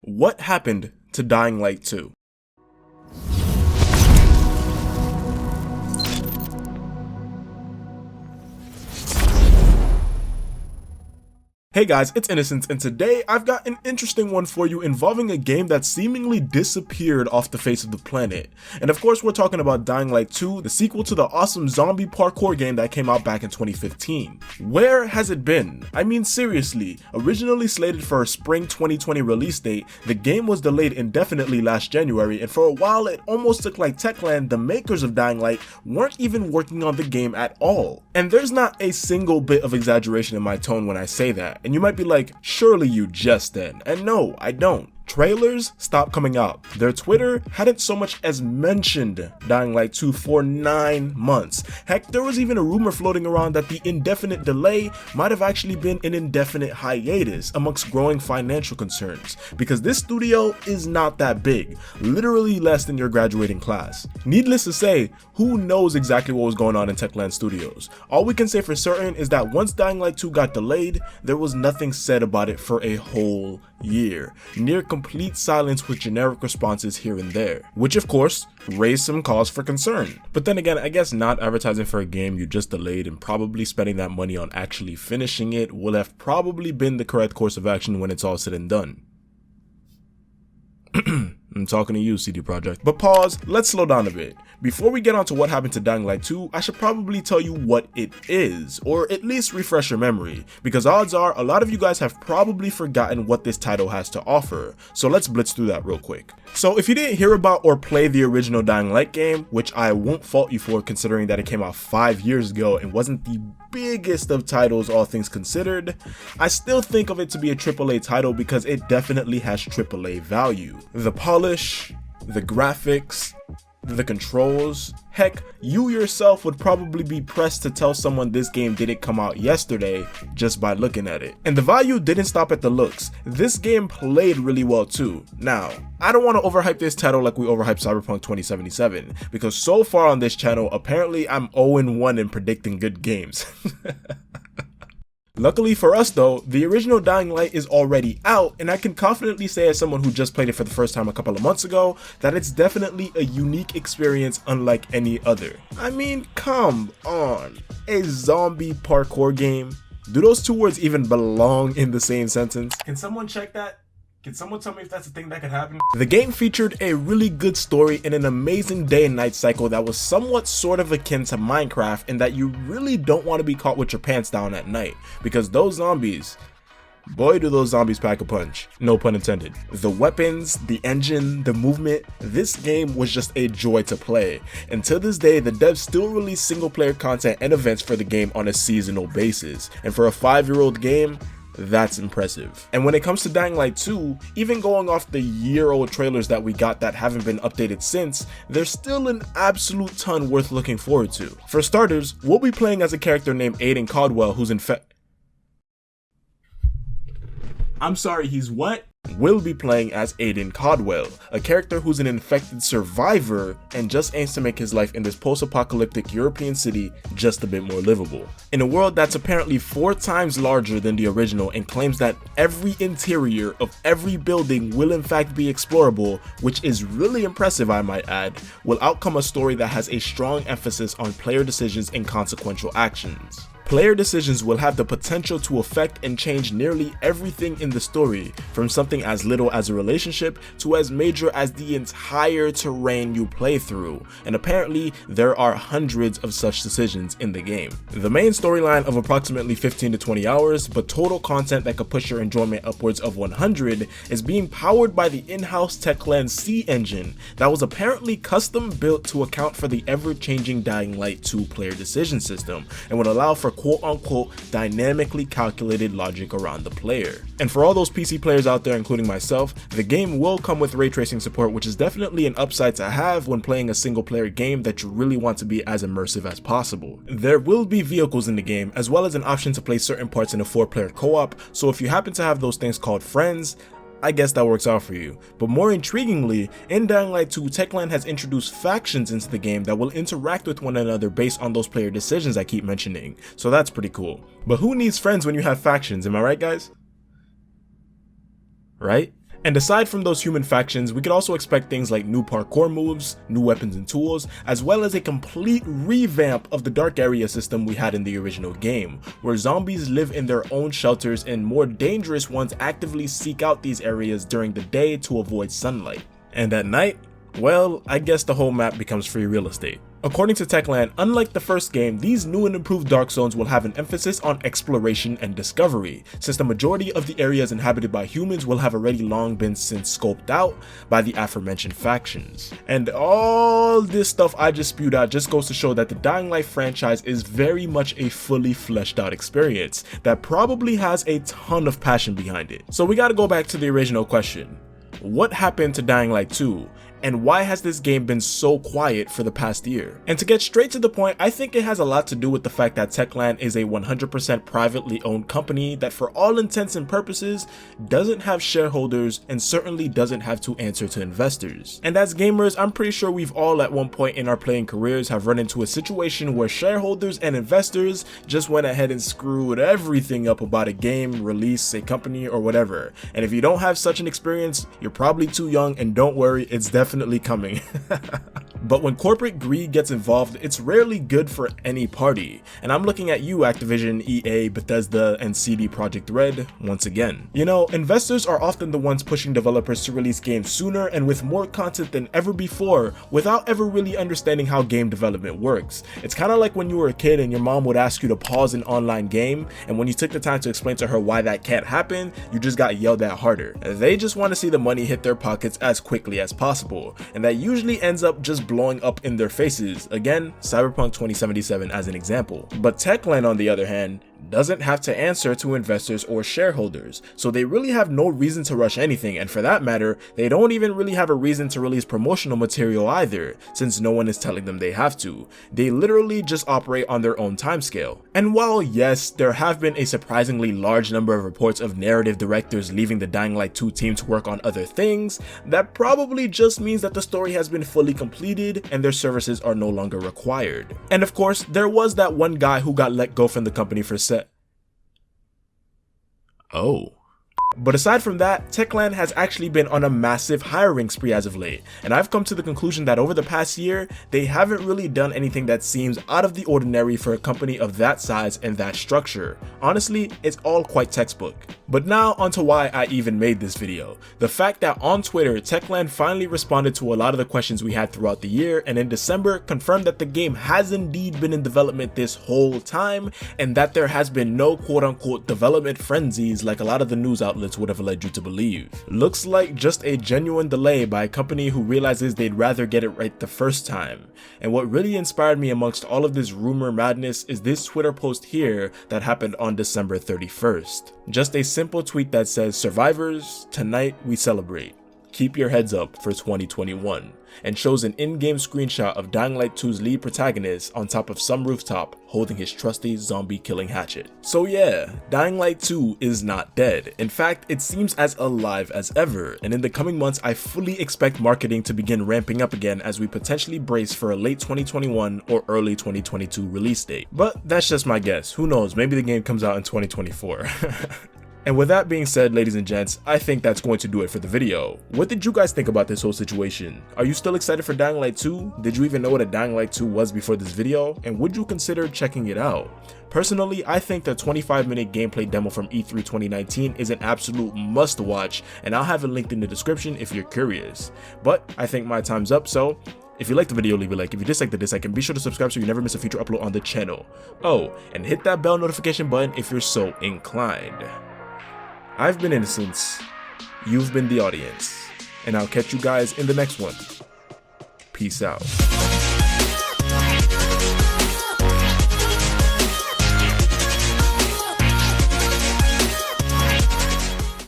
What happened to Dying Light 2? Hey guys, it's Innocence, and today I've got an interesting one for you involving a game that seemingly disappeared off the face of the planet. And of course we're talking about Dying Light 2, the sequel to the awesome zombie parkour game that came out back in 2015. Where has it been? I mean seriously, originally slated for a spring 2020 release date, the game was delayed indefinitely last January, and for a while it almost looked like Techland, the makers of Dying Light, weren't even working on the game at all. And there's not a single bit of exaggeration in my tone when I say that. And you might be like, surely you jest then. And no, I don't. Trailers stopped coming out. Their Twitter hadn't so much as mentioned Dying Light 2 for 9 months. Heck, there was even a rumor floating around that the indefinite delay might have actually been an indefinite hiatus amongst growing financial concerns, because this studio is not that big, literally less than your graduating class. Needless to say, who knows exactly what was going on in Techland Studios? All we can say for certain is that once Dying Light 2 got delayed, there was nothing said about it for a whole year. Near complete silence with generic responses here and there, which of course raised some cause for concern. But then again, I guess not advertising for a game you just delayed and probably spending that money on actually finishing it will have probably been the correct course of action when it's all said and done. I'm talking to you, CD Projekt. But pause, let's slow down a bit. Before we get on to what happened to Dying Light 2, I should probably tell you what it is, or at least refresh your memory, because odds are a lot of you guys have probably forgotten what this title has to offer, so let's blitz through that real quick. So if you didn't hear about or play the original Dying Light game, which I won't fault you for considering that it came out 5 years ago and wasn't the biggest of titles all things considered, I still think of it to be a AAA title because it definitely has AAA value. The polish, the graphics, the controls, heck, you yourself would probably be pressed to tell someone this game didn't come out yesterday just by looking at it. And the value didn't stop at the looks. This game played really well too. Now, I don't want to overhype this title like we overhyped Cyberpunk 2077, because so far on this channel, apparently I'm 0-1 in predicting good games. Luckily for us though, the original Dying Light is already out, and I can confidently say as someone who just played it for the first time a couple of months ago, that it's definitely a unique experience unlike any other. I mean, come on, a zombie parkour game? Do those two words even belong in the same sentence? Can someone check that? Can someone tell me if that's a thing that could happen? The game featured a really good story and an amazing day and night cycle that was somewhat sort of akin to Minecraft, in that you really don't want to be caught with your pants down at night, because those zombies, boy do those zombies pack a punch, no pun intended. The weapons, the engine, the movement, this game was just a joy to play. And to this day, the devs still release single player content and events for the game on a seasonal basis. And for a 5-year-old game, that's impressive. And when it comes to Dying Light 2, even going off the year-old trailers that we got that haven't been updated since, there's still an absolute ton worth looking forward to. For starters, we'll be playing as a character named Aiden Caldwell who's he's what? We'll be playing as Aiden Caldwell, a character who's an infected survivor and just aims to make his life in this post-apocalyptic European city just a bit more livable. In a world that's apparently 4 times larger than the original and claims that every interior of every building will in fact be explorable, which is really impressive I might add, will outcome a story that has a strong emphasis on player decisions and consequential actions. Player decisions will have the potential to affect and change nearly everything in the story, from something as little as a relationship to as major as the entire terrain you play through, and apparently there are hundreds of such decisions in the game. The main storyline of approximately 15 to 20 hours, but total content that could push your enjoyment upwards of 100, is being powered by the in-house Techland C engine that was apparently custom built to account for the ever-changing Dying Light 2 player decision system, and would allow for quote-unquote dynamically calculated logic around the player. And for all those PC players out there, including myself, the game will come with ray tracing support, which is definitely an upside to have when playing a single player game that you really want to be as immersive as possible. There will be vehicles in the game, as well as an option to play certain parts in a 4-player co-op, so if you happen to have those things called friends, I guess that works out for you. But more intriguingly, in Dying Light 2, Techland has introduced factions into the game that will interact with one another based on those player decisions I keep mentioning, so that's pretty cool. But who needs friends when you have factions, am I right guys? Right? And aside from those human factions, we could also expect things like new parkour moves, new weapons and tools, as well as a complete revamp of the dark area system we had in the original game, where zombies live in their own shelters and more dangerous ones actively seek out these areas during the day to avoid sunlight. And at night, well, I guess the whole map becomes free real estate. According to Techland, unlike the first game, these new and improved dark zones will have an emphasis on exploration and discovery, since the majority of the areas inhabited by humans will have already long been since scoped out by the aforementioned factions. And all this stuff I just spewed out just goes to show that the Dying Light franchise is very much a fully fleshed out experience that probably has a ton of passion behind it. So we gotta go back to the original question. What happened to Dying Light 2? And why has this game been so quiet for the past year? And to get straight to the point, I think it has a lot to do with the fact that Techland is a 100% privately owned company that for all intents and purposes doesn't have shareholders and certainly doesn't have to answer to investors. And as gamers, I'm pretty sure we've all at one point in our playing careers have run into a situation where shareholders and investors just went ahead and screwed everything up about a game, release, a company, or whatever. And if you don't have such an experience, you're probably too young, and don't worry, it's definitely coming. But when corporate greed gets involved, it's rarely good for any party. And I'm looking at you, Activision, EA, Bethesda, and CD Projekt Red once again. You know, investors are often the ones pushing developers to release games sooner and with more content than ever before without ever really understanding how game development works. It's kind of like when you were a kid and your mom would ask you to pause an online game, and when you took the time to explain to her why that can't happen, you just got yelled at harder. They just want to see the money hit their pockets as quickly as possible, and that usually ends up just blowing up in their faces. Again, Cyberpunk 2077 as an example. But Techland, on the other hand, doesn't have to answer to investors or shareholders, so they really have no reason to rush anything, and for that matter, they don't even really have a reason to release promotional material either, since no one is telling them they have to. They literally just operate on their own timescale. And while yes, there have been a surprisingly large number of reports of narrative directors leaving the Dying Light 2 team to work on other things, that probably just means that the story has been fully completed and their services are no longer required. And of course, there was that one guy who got let go from the company for Oh. But aside from that, Techland has actually been on a massive hiring spree as of late, and I've come to the conclusion that over the past year, they haven't really done anything that seems out of the ordinary for a company of that size and that structure. Honestly, it's all quite textbook. But now onto why I even made this video. The fact that on Twitter, Techland finally responded to a lot of the questions we had throughout the year, and in December confirmed that the game has indeed been in development this whole time, and that there has been no quote-unquote development frenzies like a lot of the news outlets would have led you to believe. Looks like just a genuine delay by a company who realizes they'd rather get it right the first time. And what really inspired me amongst all of this rumor madness is this Twitter post here that happened on December 31st. Just a simple tweet that says, "Survivors, tonight we celebrate. Keep your heads up for 2021," and shows an in-game screenshot of Dying Light 2's lead protagonist on top of some rooftop holding his trusty zombie killing hatchet. So yeah, Dying Light 2 is not dead. In fact, it seems as alive as ever, and in the coming months I fully expect marketing to begin ramping up again as we potentially brace for a late 2021 or early 2022 release date. But that's just my guess. Who knows, maybe the game comes out in 2024. And with that being said, ladies and gents, I think that's going to do it for the video. What did you guys think about this whole situation? Are you still excited for Dying Light 2? Did you even know what a Dying Light 2 was before this video? And would you consider checking it out? Personally, I think the 25-minute gameplay demo from E3 2019 is an absolute must-watch, and I'll have it linked in the description if you're curious. But I think my time's up, so if you liked the video, leave a like. If you dislike the dislike, and be sure to subscribe so you never miss a future upload on the channel. Oh, and hit that bell notification button if you're so inclined. I've been Innocence, you've been the audience, and I'll catch you guys in the next one. Peace out.